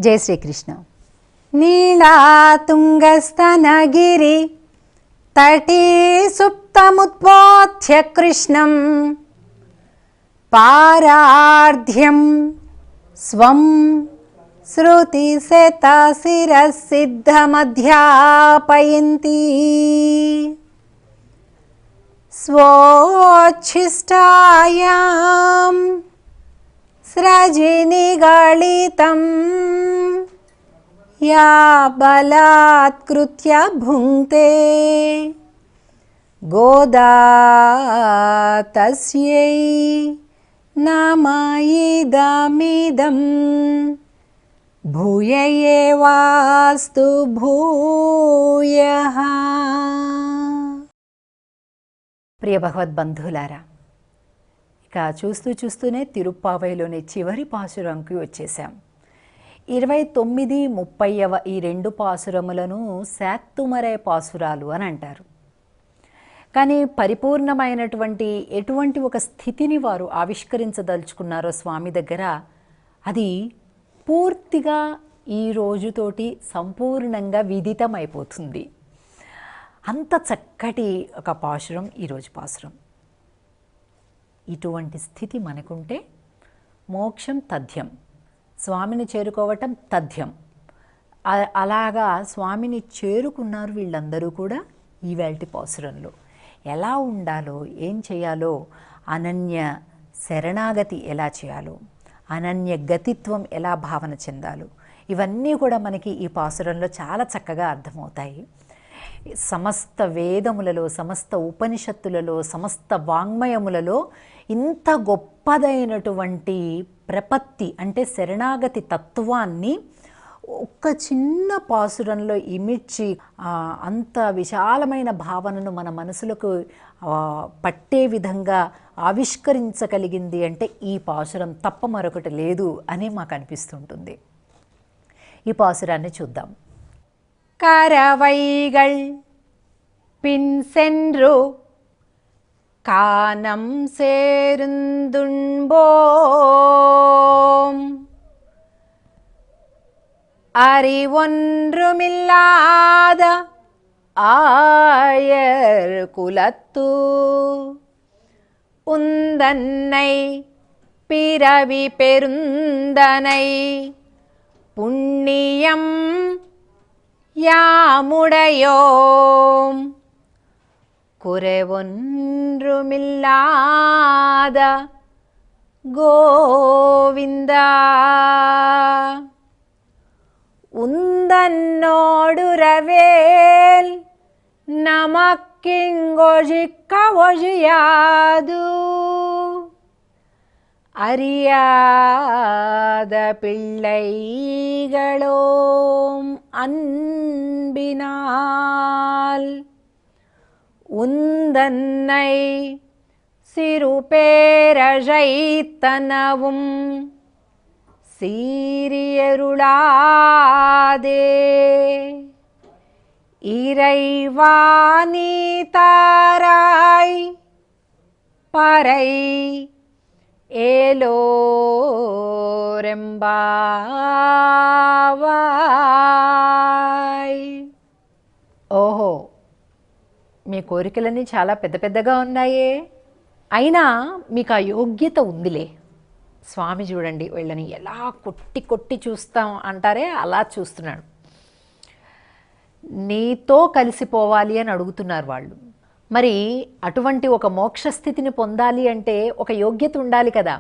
జై శ్రీకృష్ణ. నీళాతుంగస్తనగిరి తటీ సుప్తముద్బోధ్య కృష్ణం పారార్ధ్యం స్వం శృతిశతశిరసిద్ధమధ్యాపయంతి స్వోచ్ఛిష్టాయాం స్రజినిగళితం యా బలాత్కృత్య భుంక్తే గోదా తస్యై నమ ఇదమిదం భూయ ఏవాస్తు భూయః. ప్రియ భగవద్బంధువులారా, ఇక చూస్తూనే తిరుప్పావైలోని చివరి పాసురంకి వచ్చేసాం. 29, 30వ ఈ 2 పాసురములను శాత్తుమరై పాసురాలు అని అంటారు. కానీ పరిపూర్ణమైనటువంటి ఎటువంటి ఒక స్థితిని వారు ఆవిష్కరించదలుచుకున్నారో స్వామి దగ్గర, అది పూర్తిగా ఈ రోజుతోటి సంపూర్ణంగా విదితమైపోతుంది. అంత చక్కటి ఒక పాసురం ఈరోజు పాసురం. ఇటువంటి స్థితి మనకుంటే మోక్షం తథ్యం, స్వామిని చేరుకోవటం తథ్యం. అలాగా స్వామిని చేరుకున్నారు వీళ్ళందరూ కూడా. ఈవేళటి పాసురంలో ఎలా ఉండాలో, ఏం చేయాలో, అనన్య శరణాగతి ఎలా చేయాలో, అనన్య గతిత్వం ఎలా భావన చెందాలో, ఇవన్నీ కూడా మనకి ఈ పాసురంలో చాలా చక్కగా అర్థమవుతాయి. సమస్త వేదములలో, సమస్త ఉపనిషత్తులలో, సమస్త వాంగ్మయములలో ఇంత గొప్పదైనటువంటి ప్రపత్తి అంటే శరణాగతి తత్వాన్ని ఒక్క చిన్న పాసురంలో ఇమిడ్చి అంత విశాలమైన భావనను మన మనసులకు పట్టే విధంగా ఆవిష్కరించగలిగింది అంటే ఈ పాసురం తప్ప మరొకటి లేదు అని మాకు అనిపిస్తుంటుంది. ఈ పాసురాన్ని చూద్దాం. కరవైగళ్ పిన్సెన్రు కానం సేరుందుంబోం அறிவொன்றுமில்லாத ஆயர் குலத்து உந்தன்னை பிறவி பெருந்தனை புண்ணியம் யாமுடையோம் குறைவொன்றுமில்லாத கோவிந்தா உந்தன்னோடுரவேல் நமக்கிங்கொழிக்க ஒழியாது அறியாத பிள்ளைகளோம் அன்பினால் உந்தன்னை சிறுபேரழைத்தனவும் சீரியருளாதே இறைவானி தாராய் பறை ఏలోరెంబావాయ్. ఓహో, మీ కోరికలన్నీ చాలా పెద్ద పెద్దగా ఉన్నాయే, అయినా మీకు ఆ యోగ్యత ఉందిలే. స్వామి చూడండి, వీళ్ళని ఎలా కొట్టి కొట్టి చూస్తాం అంటారే అలా చూస్తున్నాడు. నీతో కలిసిపోవాలి అని అడుగుతున్నారు వాళ్ళు. మరి అటువంటి ఒక మోక్షస్థితిని పొందాలి అంటే ఒక యోగ్యత ఉండాలి కదా.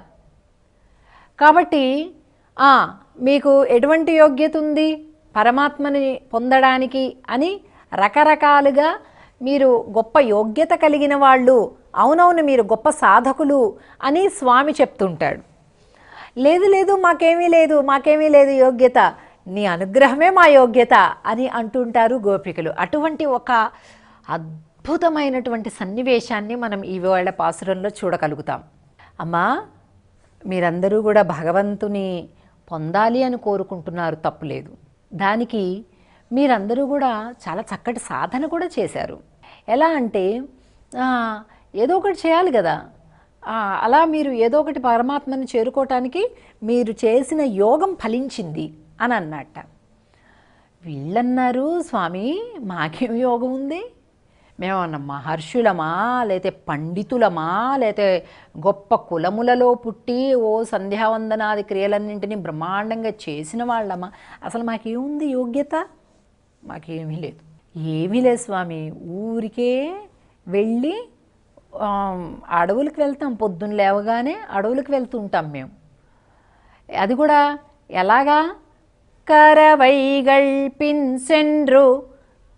కాబట్టి మీకు ఎటువంటి యోగ్యత ఉంది పరమాత్మని పొందడానికి అని రకరకాలుగా మీరు గొప్ప యోగ్యత కలిగిన వాళ్ళు, అవునవును మీరు గొప్ప సాధకులు అని స్వామి చెప్తుంటాడు. లేదు లేదు మాకేమీ లేదు యోగ్యత, నీ అనుగ్రహమే మా యోగ్యత అని అంటుంటారు గోపికలు. అటువంటి ఒక అద్భుతమైనటువంటి సన్నివేశాన్ని మనం ఈవేళ పాసురంలో చూడగలుగుతాం. అమ్మా, మీరందరూ కూడా భగవంతుని పొందాలి అని కోరుకుంటున్నారు, తప్పులేదు. దానికి మీరందరూ కూడా చాలా చక్కటి సాధన కూడా చేశారు. ఎలా అంటే ఏదో ఒకటి చేయాలి కదా. అలా మీరు ఏదో ఒకటి పరమాత్మని చేరుకోవటానికి మీరు చేసిన యోగం ఫలించింది అని అన్నట్ట. వీళ్ళన్నారు, స్వామి మాకేం యోగం ఉంది, మేమన్నా మహర్షులమా, లేతే పండితులమా, లేతే గొప్ప కులములలో పుట్టి ఓ సంధ్యావందనాది క్రియలన్నింటినీ బ్రహ్మాండంగా చేసిన వాళ్ళమా, అసలు మాకేముంది యోగ్యత, మాకేమీ లేదు. ఏమీ లేదు స్వామి, ఊరికే వెళ్ళి అడవులకు వెళ్తాం, పొద్దున్న లేవగానే అడవులకు వెళ్తుంటాం మేము. అది కూడా ఎలాగా, కరవైగళ్ పిన్సెండ్రు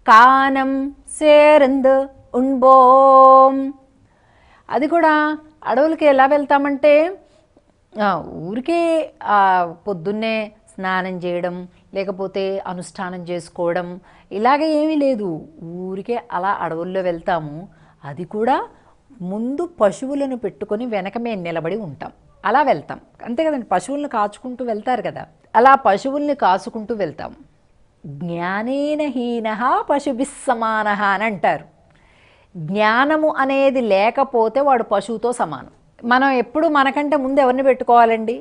కానం సేరందు ఉన్బోం. అది కూడా అడవులకి ఎలా వెళ్తామంటే ఊరికే పొద్దున్నే స్నానం చేయడం, లేకపోతే అనుష్ఠానం చేసుకోవడం, ఇలాగ ఏమీ లేదు, ఊరికే అలా అడవుల్లో వెళ్తాము. అది కూడా ముందు పశువులను పెట్టుకొని వెనక మేము నిలబడి ఉంటాం, అలా వెళ్తాం, అంతే కదండి. పశువులను కాచుకుంటూ వెళ్తారు కదా, అలా పశువుల్ని కాచుకుంటూ వెళ్తాం. జ్ఞానేన హీన పశుభిస్సమాన అని అంటారు. జ్ఞానము అనేది లేకపోతే వాడు పశువుతో సమానం. మనం ఎప్పుడు మనకంటే ముందు ఎవరిని పెట్టుకోవాలండి?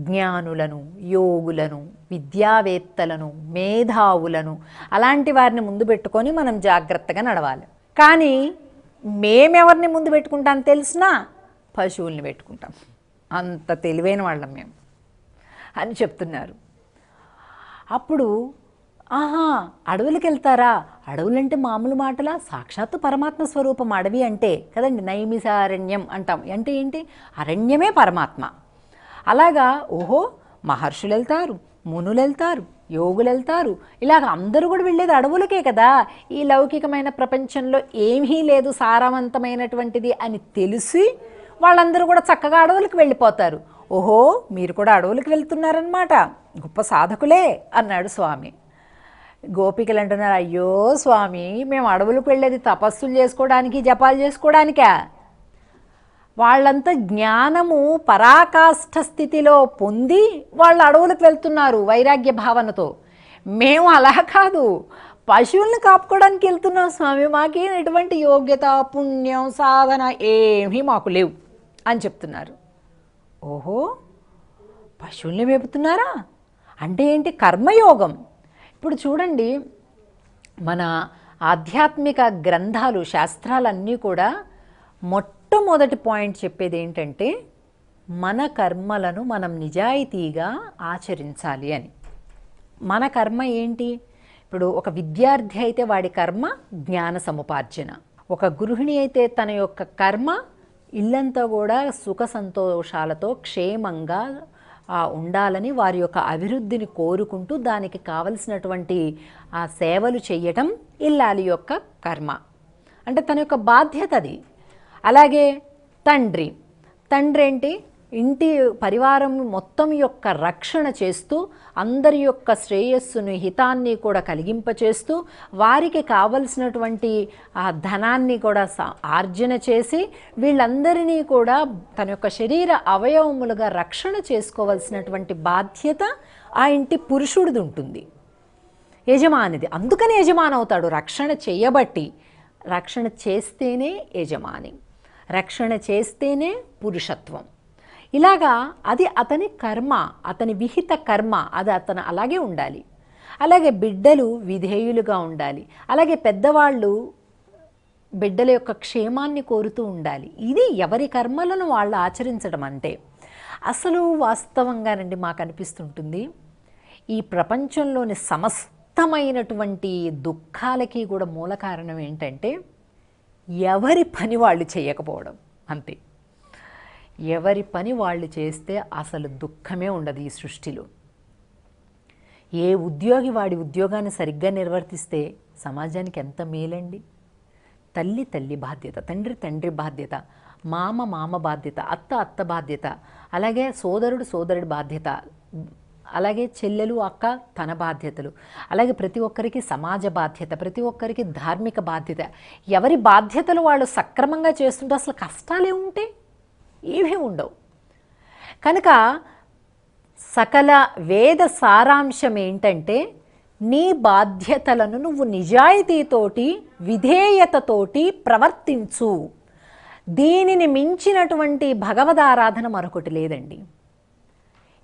జ్ఞానులను, యోగులను, విద్యావేత్తలను, మేధావులను, అలాంటి వారిని ముందు పెట్టుకొని మనం జాగ్రత్తగా నడవాలి. కానీ మేమెవరిని ముందు పెట్టుకుంటాం తెలిసినా పశువుల్ని పెట్టుకుంటాం, అంత తెలివైన వాళ్ళం మేము అని చెప్తున్నారు. అప్పుడు అడవులకు వెళ్తారా, అడవులంటే మామూలు మాటలా, సాక్షాత్తు పరమాత్మ స్వరూపం అడవి అంటే కదండి. నైమిసారణ్యం అంటాం, అంటే ఏంటి, అరణ్యమే పరమాత్మ. అలాగా ఓహో మహర్షులు వెళ్తారు, మునులు వెళ్తారు, యోగులు వెళ్తారు, ఇలాగ అందరూ కూడా వెళ్ళేది అడవులకే కదా. ఈ లౌకికమైన ప్రపంచంలో ఏమీ లేదు సారవంతమైనటువంటిది అని తెలిసి వాళ్ళందరూ కూడా చక్కగా అడవులకు వెళ్ళిపోతారు. ఓహో మీరు కూడా అడవులకు వెళ్తున్నారనమాట, గొప్ప సాధకులే అన్నాడు స్వామి. గోపికలు అంటున్నారు, అయ్యో స్వామి మేము అడవులకు వెళ్ళేది తపస్సులు చేసుకోవడానికి, జపాలు చేసుకోవడానికా? వాళ్ళంతా జ్ఞానము పరాకాష్ఠ స్థితిలో పొంది వాళ్ళు అడవులకు వెళ్తున్నారు వైరాగ్య భావనతో. మేము అలా కాదు, పశువుల్ని కాపుకోవడానికి వెళ్తున్నాం స్వామి, మాకేం ఎటువంటి యోగ్యత, పుణ్యం, సాధన ఏమీ మాకు లేవు అని చెప్తున్నారు. ఓహో పశువుల్ని మేపుతున్నారా అంటే ఏంటి, కర్మయోగం. ఇప్పుడు చూడండి, మన ఆధ్యాత్మిక గ్రంథాలు, శాస్త్రాలన్నీ కూడా మొట్టమొదటి పాయింట్ చెప్పేది ఏంటంటే మన కర్మలను మనం నిజాయితీగా ఆచరించాలి అని. మన కర్మ ఏంటి? ఇప్పుడు ఒక విద్యార్థి అయితే వాడి కర్మ జ్ఞాన సముపార్జన, ఒక గృహిణి అయితే తన యొక్క కర్మ ఇల్లంతా కూడా సుఖ సంతోషాలతో క్షేమంగా ఉండాలని వారి యొక్క అభివృద్ధిని కోరుకుంటూ దానికి కావలసినటువంటి ఆ సేవలు చేయటం ఇల్లాలి యొక్క కర్మ, అంటే తన యొక్క బాధ్యత అది. అలాగే తండ్రి ఏంటి, ఇంటి పరివారం మొత్తం యొక్క రక్షణ చేస్తూ అందరి యొక్క శ్రేయస్సును, హితాన్ని కూడా కలిగింపచేస్తూ వారికి కావలసినటువంటి ఆ ధనాన్ని కూడా ఆర్జన చేసి వీళ్ళందరినీ కూడా తన యొక్క శరీర అవయవములుగా రక్షణ చేసుకోవాల్సినటువంటి బాధ్యత ఆ ఇంటి పురుషుడిది ఉంటుంది, యజమానిది. అందుకని యజమాని అవుతాడు, రక్షణ చేయబట్టి. రక్షణ చేస్తేనే యజమాని, రక్షణ చేస్తేనే పురుషత్వం. ఇలాగా అది అతని కర్మ, అతని విహిత కర్మ, అది అతను అలాగే ఉండాలి. అలాగే బిడ్డలు విధేయులుగా ఉండాలి. అలాగే పెద్దవాళ్ళు బిడ్డల యొక్క క్షేమాన్ని కోరుతూ ఉండాలి. ఇది ఎవరి కర్మలను వాళ్ళు ఆచరించడం అంటే. అసలు వాస్తవంగానండి మాకు అనిపిస్తుంటుంది, ఈ ప్రపంచంలోని సమస్తమైనటువంటి దుఃఖాలకి కూడా మూల కారణం ఏంటంటే ఎవరి పని వాళ్ళు చేయకపోవడం అంతే. ఎవరి పని వాళ్ళు చేస్తే అసలు దుఃఖమే ఉండదు ఈ సృష్టిలో. ఏ ఉద్యోగి వాడి ఉద్యోగాన్ని సరిగ్గా నిర్వర్తిస్తే సమాజానికి ఎంత మేలండి. తల్లి బాధ్యత, తండ్రి బాధ్యత, మామ బాధ్యత, అత్త బాధ్యత, అలాగే సోదరుడి బాధ్యత, అలాగే చెల్లెలు అక్క తన బాధ్యతలు, అలాగే ప్రతి ఒక్కరికి సమాజ బాధ్యత, ప్రతి ఒక్కరికి ధార్మిక బాధ్యత. ఎవరి బాధ్యతలు వాళ్ళు సక్రమంగా చేస్తుంటే అసలు కష్టాలే ఉంటే ఏమీ ఉండవు. కనుక సకల వేద సారాంశం ఏంటంటే నీ బాధ్యతలను నువ్వు నిజాయితీతోటి, విధేయతతోటి ప్రవర్తించు. దీనిని మించినటువంటి భగవదారాధన మరొకటి లేదండి.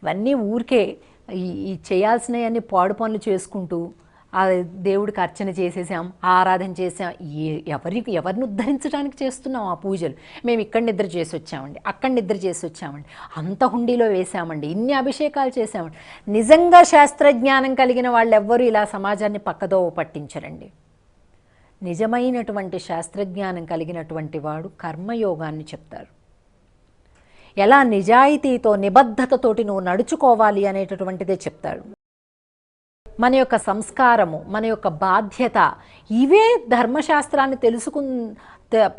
ఇవన్నీ ఊరికే ఈ చేయాల్సినవన్నీ పాడు పనులు చేసుకుంటూ ఆ దేవుడికి అర్చన చేసేసాం, ఆరాధన చేసాం, ఎవరిని ఉద్ధరించడానికి చేస్తున్నాం ఆ పూజలు? మేము ఇక్కడ నిద్ర చేసి వచ్చామండి, అక్కడ నిద్ర చేసి వచ్చామండి, అంత హుండీలో వేసామండి, ఇన్ని అభిషేకాలు చేసామండి. నిజంగా శాస్త్రజ్ఞానం కలిగిన వాళ్ళు ఎవ్వరూ ఇలా సమాజాన్ని పక్కదోవ పట్టించరండి. నిజమైనటువంటి శాస్త్రజ్ఞానం కలిగినటువంటి వాడు కర్మయోగాన్ని చెప్తారు. ఎలా నిజాయితీతో నిబద్ధతతోటి నువ్వు నడుచుకోవాలి అనేటటువంటిదే చెప్తాడు. మన యొక్క సంస్కారము, మన యొక్క బాధ్యత, ఇవే ధర్మశాస్త్రాన్ని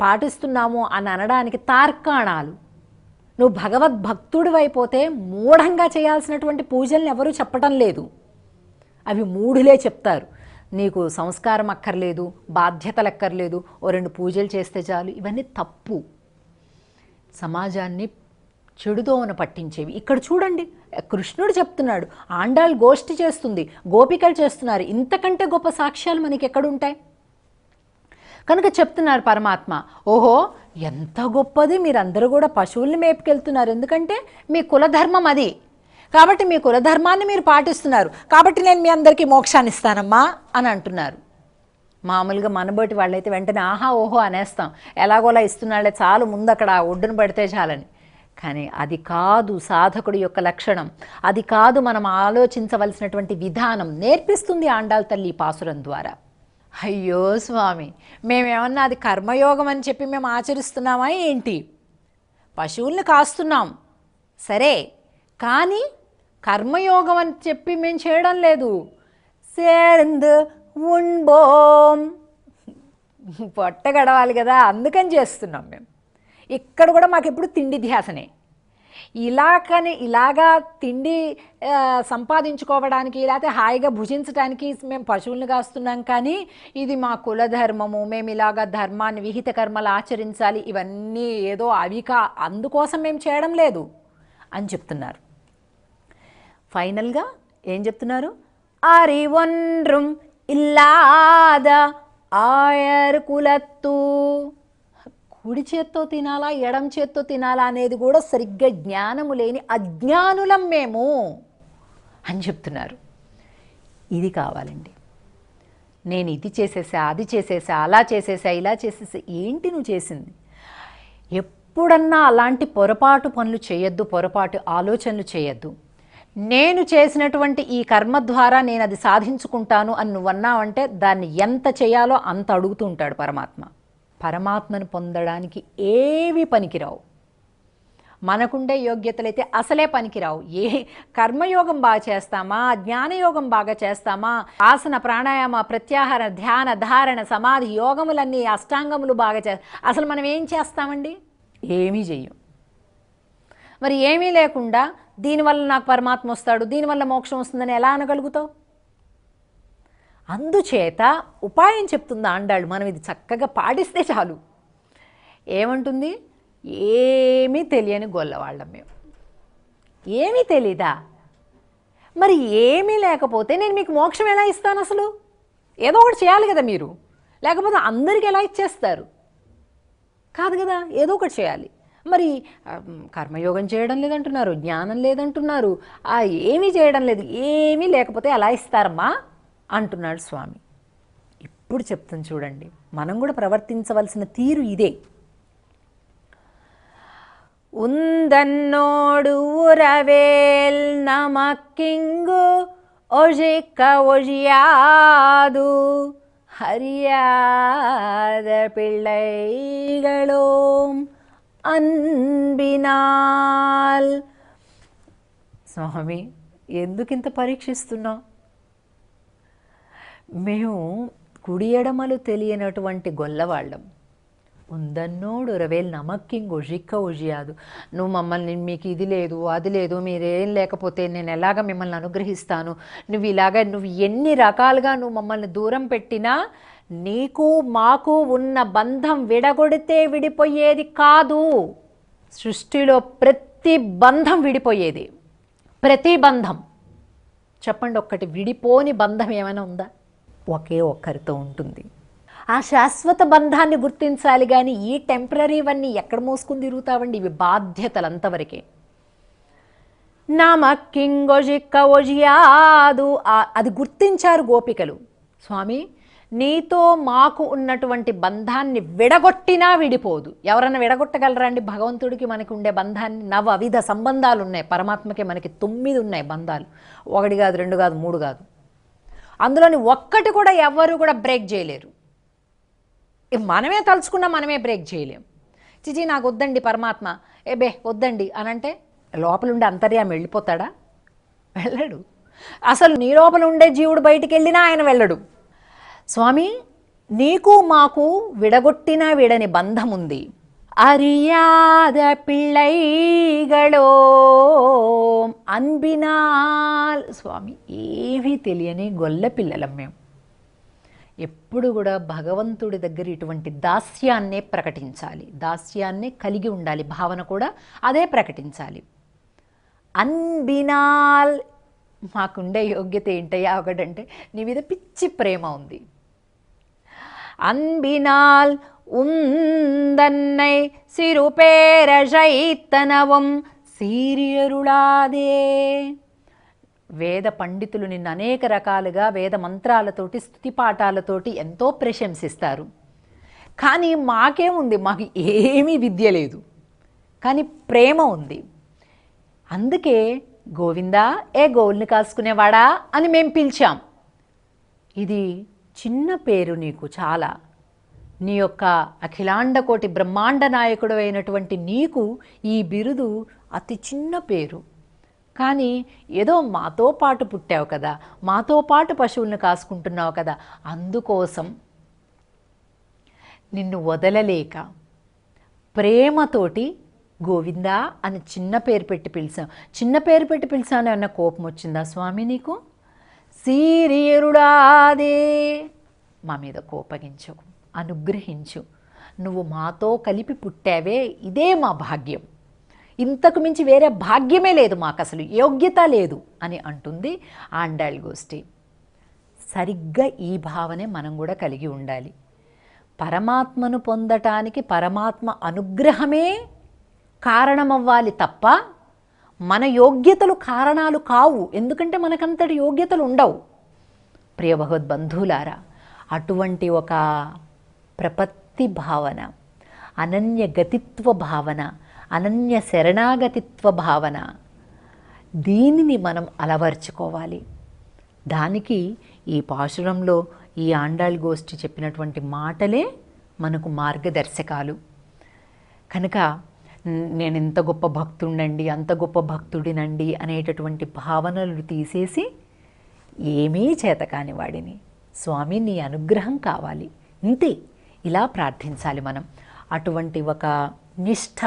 పాటిస్తున్నాము అని అనడానికి తార్కాణాలు. నువ్వు భగవద్భక్తుడివైపోతే మూఢంగా చేయాల్సినటువంటి పూజల్ని ఎవరూ చెప్పటం లేదు, అవి మూఢులే చెప్తారు. నీకు సంస్కారం అక్కర్లేదు, బాధ్యతలు అక్కర్లేదు, ఓ 2 పూజలు చేస్తే చాలు. ఇవన్నీ తప్పు, సమాజాన్ని చెడుదోవన పట్టించేవి. ఇక్కడ చూడండి, కృష్ణుడు చెప్తున్నాడు, ఆండాళ్ గోష్ఠి చేస్తుంది, గోపికలు చేస్తున్నారు, ఇంతకంటే గొప్ప సాక్ష్యాలు మనకి ఎక్కడుంటాయి? కనుక చెప్తున్నారు పరమాత్మ, ఓహో ఎంత గొప్పది, మీరందరూ కూడా పశువుల్ని మేపుకెళ్తున్నారు, ఎందుకంటే మీ కులధర్మం అది, కాబట్టి మీ కులధర్మాన్ని మీరు పాటిస్తున్నారు, కాబట్టి నేను మీ అందరికీ మోక్షాన్ని ఇస్తానమ్మా అని అంటున్నారు. మామూలుగా మనబోటి వాళ్ళైతే వెంటనే ఆహా ఓహో అనేస్తాం, ఎలాగోలా ఇస్తున్నాళ్ళే చాలు, ముందు అక్కడ ఒడ్డున పడితే చాలని. కానీ అది కాదు సాధకుడి యొక్క లక్షణం, అది కాదు మనం ఆలోచించవలసినటువంటి విధానం. నేర్పిస్తుంది ఆండాళ్ తల్లి పాసురం ద్వారా. అయ్యో స్వామి, మేమేమన్నా అది కర్మయోగం అని చెప్పి మేము ఆచరిస్తున్నామా ఏంటి? పశువుల్ని కాస్తున్నాం సరే, కానీ కర్మయోగం అని చెప్పి మేము చేయడం లేదు. సేంద్ ఉంబోం, పొట్ట గడవాలి కదా, అందుకని చేస్తున్నాం మేము. ఇక్కడ కూడా మాకు ఎప్పుడు తిండి ధ్యాసనే. ఇలాగా తిండి సంపాదించుకోవడానికి, లేకపోతే హాయిగా భుజించడానికి మేము పశువులను కాస్తున్నాం, కానీ ఇది మా కులధర్మము, మేము ఇలాగా ధర్మాన్ని, విహిత కర్మలు ఆచరించాలి, ఇవన్నీ ఏదో అందుకోసం మేము చేయడం లేదు అని చెప్తున్నారు. ఫైనల్గా ఏం చెప్తున్నారు? అరివొన్றும் ఇల్లాద ఆయర్ కులత్తు, కుడి చేత్తో తినాలా ఎడం చేత్తో తినాలా అనేది కూడా సరిగ్గా జ్ఞానము లేని అజ్ఞానులం మేము అని చెప్తున్నారు. ఇది కావాలండి. నేను ఇది చేసేసా, అది చేసేసా, అలా చేసేసా, ఇలా చేసేసా. ఏంటి నువ్వు చేసింది? ఎప్పుడన్నా అలాంటి పొరపాటు పనులు చేయొద్దు, పొరపాటు ఆలోచనలు చేయొద్దు. నేను చేసినటువంటి ఈ కర్మ ద్వారా నేను అది సాధించుకుంటాను అని నువ్వన్నావంటే దాన్ని ఎంత చేయాలో అంత అడుగుతూ ఉంటాడు పరమాత్మ. పరమాత్మను పొందడానికి ఏవి పనికిరావు. మనకుండే యోగ్యతలైతే అసలే పనికిరావు. కర్మయోగం బాగా చేస్తామా, జ్ఞానయోగం బాగా చేస్తామా, ఆసన ప్రాణాయామ ప్రత్యాహార ధ్యాన ధారణ సమాధి యోగములన్నీ అష్టాంగములు బాగా అసలు మనం ఏం చేస్తామండి? ఏమీ చెయ్యం. మరి ఏమీ లేకుండా దీనివల్ల నాకు పరమాత్మ వస్తాడు, దీనివల్ల మోక్షం వస్తుందని ఎలా అనగలుగుతావు? అందుచేత ఉపాయం చెప్తుంది ఆండాళ్ళు, మనం ఇది చక్కగా పాటిస్తే చాలు. ఏమంటుంది? ఏమీ తెలియని గొల్లవాళ్ళం మేము. ఏమీ తెలీదా? మరి ఏమీ లేకపోతే నేను మీకు మోక్షం ఎలా ఇస్తాను? అసలు ఏదో ఒకటి చేయాలి కదా మీరు, లేకపోతే అందరికీ ఎలా ఇచ్చేస్తారు? కాదు కదా, ఏదో ఒకటి చేయాలి. మరి కర్మయోగం చేయడం లేదంటున్నారు, జ్ఞానం లేదంటున్నారు, ఏమీ చేయడం లేదు, ఏమీ లేకపోతే ఎలా ఇస్తారమ్మా అంటున్నాడు స్వామి. ఇప్పుడు చెప్తాను చూడండి, మనం కూడా ప్రవర్తించవలసిన తీరు ఇదే. ఉందన్నోడు ఉరవేల్ నమక్కింగు ఒజిక్క ఒజియాదు హరియాద పిళ్ళైగళోం అన్బినాల్. స్వామి, ఎందుకింత పరీక్షిస్తున్నాం? మేము కుడి ఎడమలు తెలియనటువంటి గొల్లవాళ్ళం. ఉందన్నోడు ఉరవేల్ నమక్కింగ్ ఒజిక్క ఒజియాదు. నువ్వు మమ్మల్ని, మీకు ఇది లేదు అది లేదు, మీరేం లేకపోతే నేను ఎలాగ మిమ్మల్ని అనుగ్రహిస్తాను? నువ్వు ఎన్ని రకాలుగా నువ్వు మమ్మల్ని దూరం పెట్టినా నీకు మాకు ఉన్న బంధం విడగొడితే విడిపోయేది కాదు. సృష్టిలో ప్రతి బంధం విడిపోయేది. ప్రతి బంధం చెప్పండి, ఒక్కటి విడిపోని బంధం ఏమైనా ఉందా? ఒకే ఒక్కరితో ఉంటుంది. ఆ శాశ్వత బంధాన్ని గుర్తించాలి, కానీ ఈ టెంపరీవన్నీ ఎక్కడ మోసుకుని తిరుగుతావండి? ఇవి బాధ్యతలు అంతవరకే. నమక్కింగొజిక్క ఒజియాదు. అది గుర్తించారు గోపికలు. స్వామి, నీతో మాకు ఉన్నటువంటి బంధాన్ని విడగొట్టినా విడిపోదు. ఎవరన్నా విడగొట్టగలరా అండి? భగవంతుడికి మనకి ఉండే బంధాన్ని నవవిధ సంబంధాలు ఉన్నాయి. పరమాత్మకి మనకి 9 ఉన్నాయి బంధాలు. 1 కాదు, 2 కాదు, 3 కాదు. అందులోని ఒక్కటి కూడా ఎవరు కూడా బ్రేక్ చేయలేరు. మనమే తలుచుకున్నా మనమే బ్రేక్ చేయలేం. చిచి నాకు వద్దండి పరమాత్మ, బే వద్దండి అనంటే లోపలుండే అంతర్యామి వెళ్ళిపోతాడా? వెళ్ళడు. అసలు నీ లోపల ఉండే జీవుడు బయటికి వెళ్ళినా ఆయన వెళ్ళడు. స్వామి, నీకు మాకు విడగొట్టిన విడని బంధం ఉంది. అరియాద పిళ్ళైగళో అన్బినాల్. స్వామి, ఏమీ తెలియని గొల్ల పిల్లలం మేము. ఎప్పుడు కూడా భగవంతుడి దగ్గర ఇటువంటి దాస్యాన్నే ప్రకటించాలి, దాస్యాన్నే కలిగి ఉండాలి. భావన కూడా అదే ప్రకటించాలి. అన్బినాల్, మాకుండే యోగ్యత ఏంటయ్యా ఒకటంటే నీ మీద పిచ్చి ప్రేమ ఉంది. అన్బినాల్ ఉందన్నై సిరుపేరజైతనవం సీరియరుళాదే. వేద పండితులు నిన్ను అనేక రకాలుగా వేద మంత్రాలతోటి స్తుతిపాఠాలతోటి ఎంతో ప్రశంసిస్తారు. కానీ మాకేముంది? మాకు ఏమీ విద్య లేదు, కానీ ప్రేమ ఉంది. అందుకే గోవిందా, ఏ గోవుల్ని కాసుకునేవాడా అని మేము పిలిచాం. ఇది చిన్న పేరు నీకు చాలా. నీ యొక్క అఖిలాండకోటి బ్రహ్మాండ నాయకుడు అయినటువంటి నీకు ఈ బిరుదు అతి చిన్న పేరు. కానీ ఏదో మాతో పాటు పుట్టావు కదా, మాతో పాటు పశువులను కాసుకుంటున్నావు కదా, అందుకోసం నిన్ను వదలలేక ప్రేమతోటి గోవిందా అని చిన్న పేరు పెట్టి పిలిచాం. చిన్న పేరు పెట్టి పిలిచాను అన్న కోపం వచ్చిందా స్వామి నీకు? సీరియరుడాదే, మా మీద కోపగించు, అనుగ్రహించు. నువ్వు మాతో కలిపి పుట్టావే, ఇదే మా భాగ్యం. ఇంతకు మించి వేరే భాగ్యమే లేదు, మాకు అసలు యోగ్యత లేదు అని అంటుంది ఆండాళ్ గోష్ఠి. సరిగ్గా ఈ భావనే మనం కూడా కలిగి ఉండాలి. పరమాత్మను పొందటానికి పరమాత్మ అనుగ్రహమే కారణమవ్వాలి తప్ప మన యోగ్యతలు కారణాలు కావు. ఎందుకంటే మనకంతటి యోగ్యతలు ఉండవు. ప్రియ భగవద్బంధువులారా, అటువంటి ఒక ప్రపత్తి భావన, అనన్య గతిత్వ భావన, అనన్య శరణాగతిత్వ భావన, దీనిని మనం అలవర్చుకోవాలి. దానికి ఈ పాశురంలో ఈ ఆండాళ్ గోష్ఠి చెప్పినటువంటి మాటలే మనకు మార్గదర్శకాలు. కనుక నేను ఎంత గొప్ప భక్తుడినండి, అంత గొప్ప భక్తుడినండి అనేటటువంటి భావనలు తీసేసి ఏమీ చేతకాని వాడిని, స్వామి నీ అనుగ్రహం కావాలి, ఇంతే, ఇలా ప్రార్థించాలి మనం. అటువంటి ఒక నిష్ఠ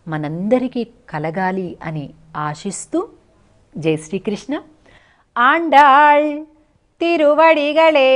మనందరికీ కలగాలి అని ఆశిస్తూ జై శ్రీకృష్ణ. ఆండాళ్ తిరువడిగళే